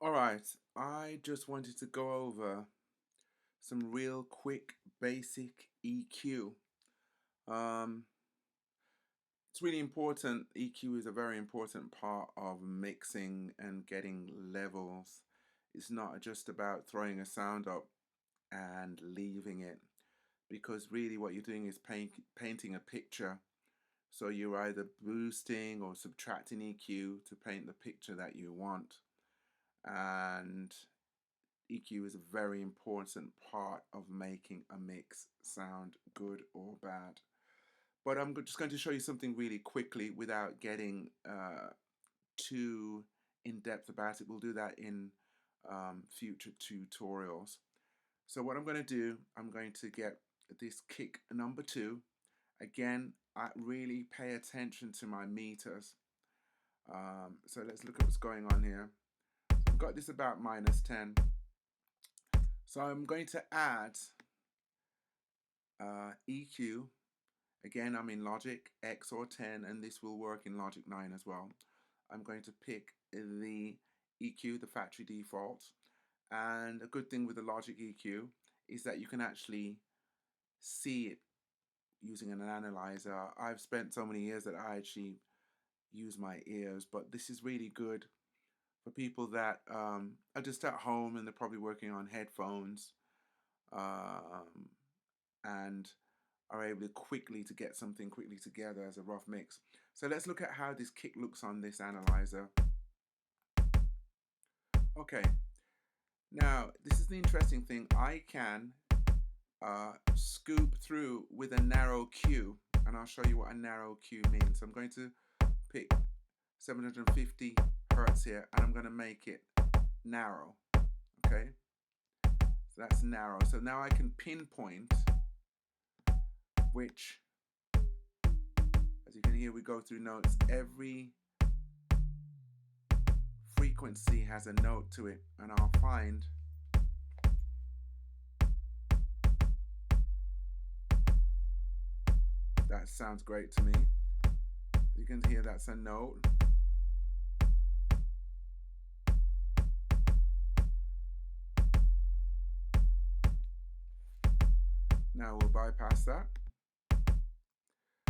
All right, I just wanted to go over some real quick basic EQ. Um, it's really important. EQ is a very important part of mixing and getting levels. It's not just about throwing a sound up and leaving it, because really what you're doing is painting a picture. So you're either boosting or subtracting EQ to paint the picture that you want. And EQ is a very important part of making a mix sound good or bad. But I'm just going to show you something really quickly without getting too in depth about it. We'll do that in future tutorials. So what I'm going to do, I'm going to get this kick number 2. Again, I really pay attention to my meters. So let's look at what's going on here. So I've got this about -10. So I'm going to add EQ. Again, I'm in Logic X or 10, and this will work in Logic 9 as well. I'm going to pick the EQ, the factory default. And a good thing with the Logic EQ is that you can actually see it using an analyzer. I've spent so many years that I actually use my ears, but this is really good for people that are just at home and they're probably working on headphones and are able to quickly to get something quickly together as a rough mix. So let's look at how this kick looks on this analyzer. Okay, now this is the interesting thing. I can scoop through with a narrow Q, and I'll show you what a narrow Q means. So I'm going to pick 750 hertz here, and I'm going to make it narrow. Okay, so that's narrow. So now I can pinpoint which, as you can hear, we go through notes. Every frequency has a note to it, and I'll find that sounds great to me. You can hear that's a note. Now we'll bypass that.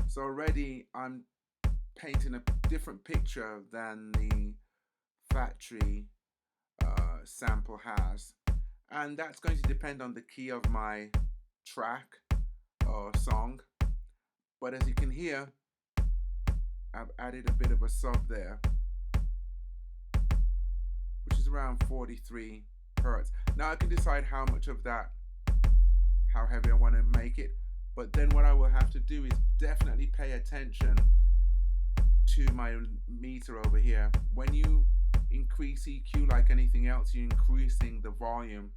So already I'm painting a different picture than the factory sample has, and that's going to depend on the key of my track or song. But as you can hear, I've added a bit of a sub there, which is around 43 hertz. Now I can decide how much of that, how heavy I want to make it, but then what I will have to do is definitely pay attention to my meter over here. When you increase EQ like anything else, you're increasing the volume.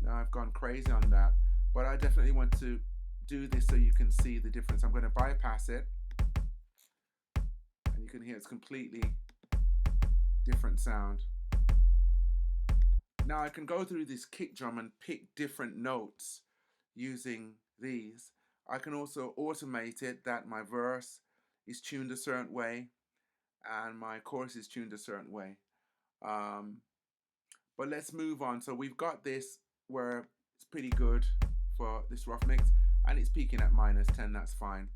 Now I've gone crazy on that, but I definitely want to do this so you can see the difference. I'm going to bypass it, and you can hear it's completely different sound. Now I can go through this kick drum and pick different notes using these. I can also automate it that my verse is tuned a certain way and my chorus is tuned a certain way. But let's move on. So we've got this where it's pretty good for this rough mix, and it's peaking at -10, that's fine.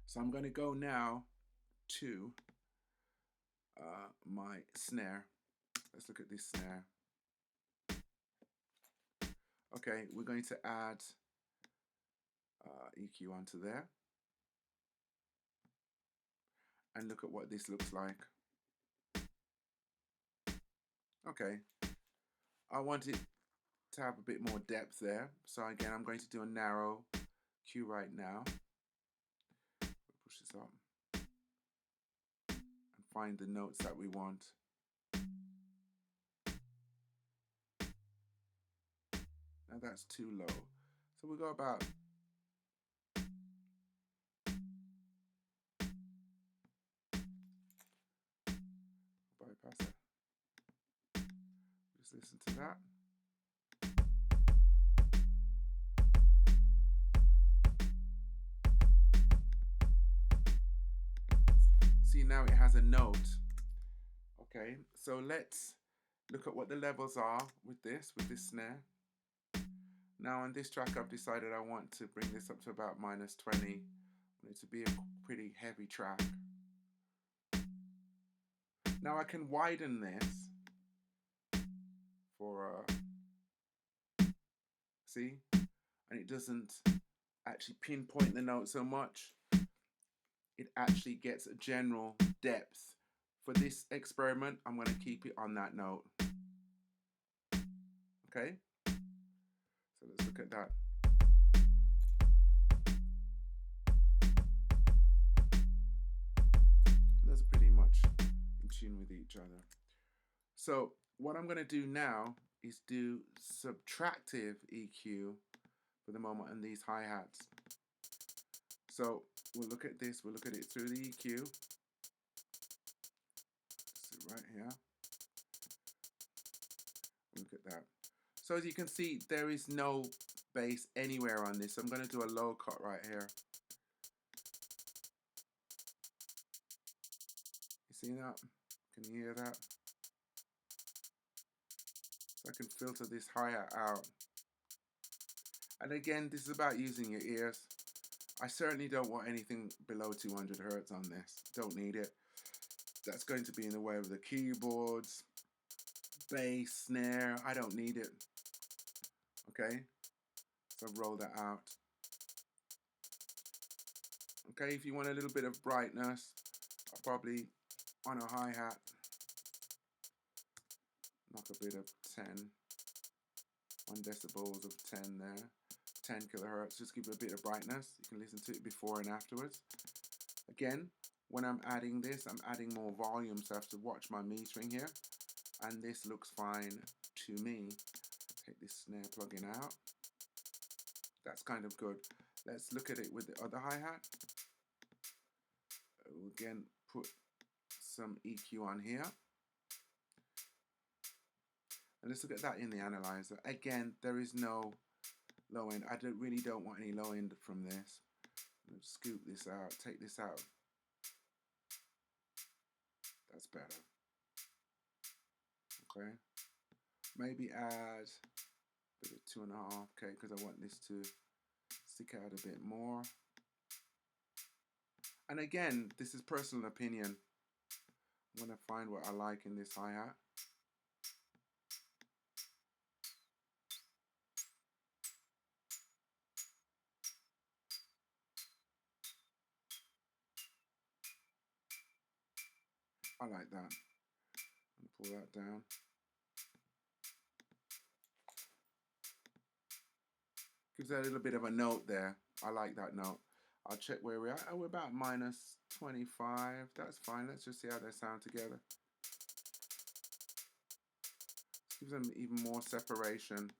So I'm going to go now to my snare. Let's look at this snare. Okay, we're going to add EQ onto there, and look at what this looks like. Okay, I want it to have a bit more depth there, so again I'm going to do a narrow Q right now. Push this up and find the notes that we want. Now that's too low, so we'll go about bypass it. Just listen to that. see now it has a note. Okay, so let's look at what the levels are with this snare. Now on this track I've decided I want to bring this up to about -20. I want it to be a pretty heavy track. Now I can widen this for see, and it doesn't actually pinpoint the note so much. It actually gets a general depth. For this experiment, I'm going to keep it on that note. Okay, so let's look at that. Those are pretty much in tune with each other. So what I'm going to do now is do subtractive EQ for the moment on these hi-hats. So we'll look at this, we'll look at it through the EQ. So right here. Look at that. So as you can see, there is no bass anywhere on this. So I'm going to do a low cut right here. You see that? Can you hear that? So I can filter this hi-hat out. And again, this is about using your ears. I certainly don't want anything below 200 Hertz on this. Don't need it. That's going to be in the way of the keyboards, bass, snare. I don't need it. Okay, so roll that out. Okay, if you want a little bit of brightness, I'll probably on a hi-hat knock a bit of 1 decibels of 10 there, 10 kilohertz, just give it a bit of brightness. You can listen to it before and afterwards. Again, when I'm adding this, I'm adding more volume, so I have to watch my metering here, and this looks fine to me. Take this snare plug-in out. That's kind of good. Let's look at it with the other hi-hat. We'll again put some EQ on here. And let's look at that in the analyzer. Again, there is no low end. I really don't want any low end from this. Let's scoop this out, take this out. That's better. Okay. Maybe add a bit of 2.5K because I want this to stick out a bit more. And again, this is personal opinion. I'm going to find what I like in this hi-hat. I like that. Pull that down. Gives that a little bit of a note there. I like that note. I'll check where we're at. Oh, we're about -25. That's fine. Let's just see how they sound together. Gives them even more separation.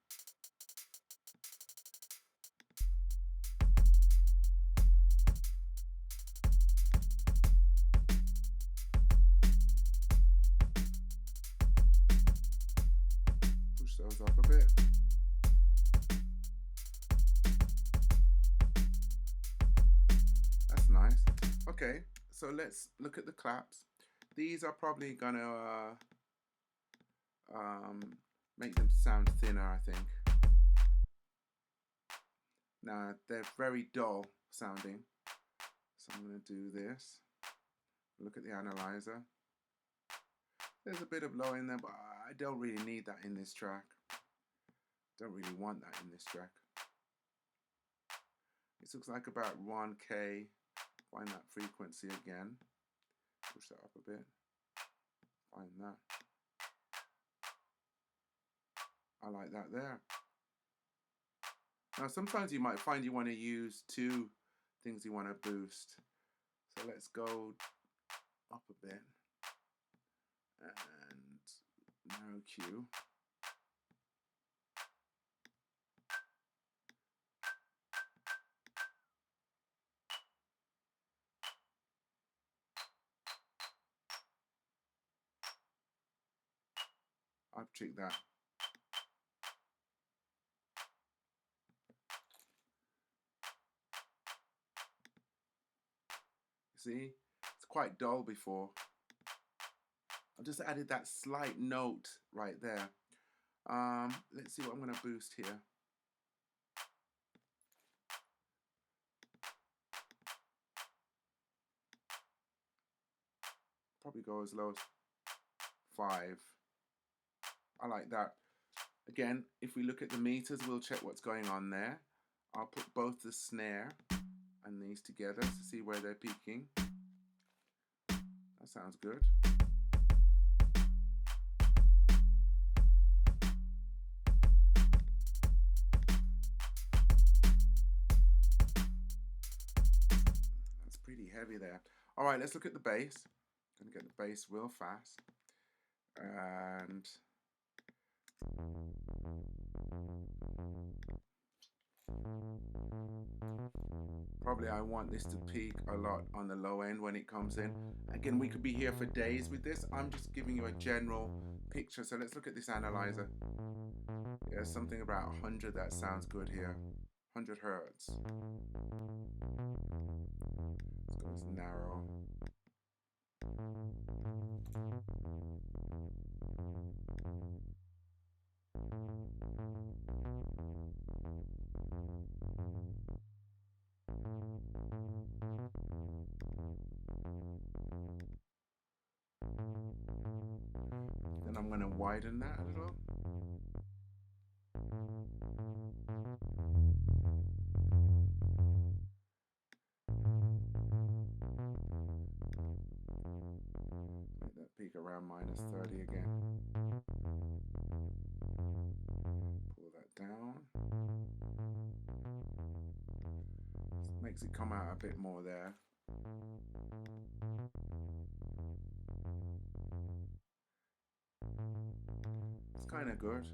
Push those up a bit. That's nice. Okay, so let's look at the claps. These are probably gonna make them sound thinner, I think. Now they're very dull sounding, so I'm going to do this. Look at the analyzer. There's a bit of low in there, but I don't really need that in this track. Don't really want that in this track. This looks like about 1K. Find that frequency again. Push that up a bit. Find that. I like that there. Now sometimes you might find you want to use two things you want to boost. So let's go up a bit and narrow Q. I've checked that. See, it's quite dull before. I just added that slight note right there. Let's see what I'm going to boost here. Probably go as low as 5. I like that. Again, if we look at the meters, we'll check what's going on there. I'll put both the snare and these together to see where they're peaking. That sounds good. That's pretty heavy there. All right, let's look at the bass. I'm going to get the bass real fast. And probably I want this to peak a lot on the low end when it comes in. Again, we could be here for days with this. I'm just giving you a general picture. So let's look at this analyzer. Yeah, something about 100 that sounds good here. 100 hertz. Let's go with narrow. Then I'm going to widen that a little. Make that peak around -30 again. Pull that down. Makes it come out a bit more there. It's kind of good.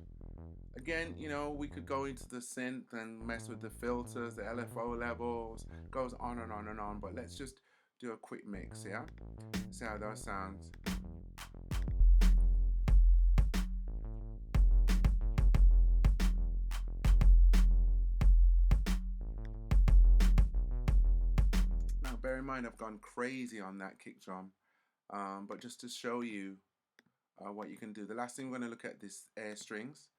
Again, you know, we could go into the synth and mess with the filters, the LFO levels, goes on and on and on, but let's just do a quick mix, yeah? See how that sounds. Now, bear in mind, I've gone crazy on that kick drum, but just to show you what you can do. The last thing we're going to look at is air strings.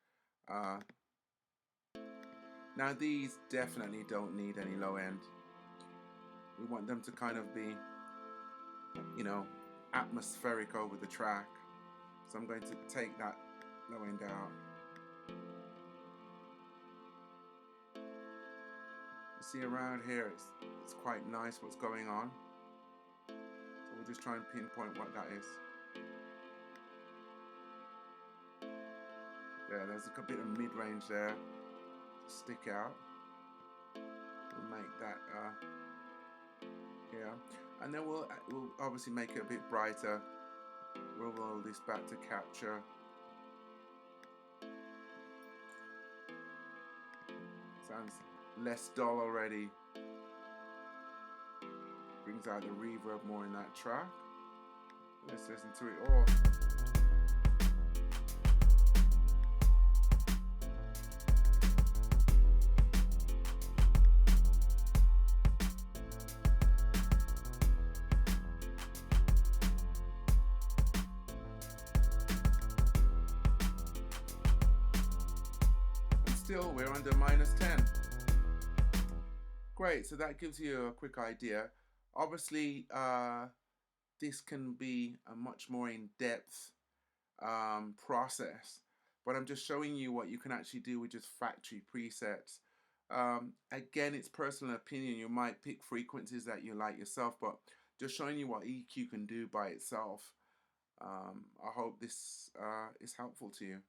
Now these definitely don't need any low end. We want them to kind of be, you know, atmospheric over the track. So I'm going to take that low end out. You see around here, it's quite nice what's going on. So we'll just try and pinpoint what that is. Yeah, there's a bit of mid-range there to stick out. We'll make that, yeah. And then we'll obviously make it a bit brighter. We'll roll this back to capture. Sounds less dull already. Brings out the reverb more in that track. Let's listen to it all. Still, we're under -10. Great, so that gives you a quick idea. Obviously, this can be a much more in-depth process, but I'm just showing you what you can actually do with just factory presets. Again, it's personal opinion. You might pick frequencies that you like yourself, but just showing you what EQ can do by itself. I hope this is helpful to you.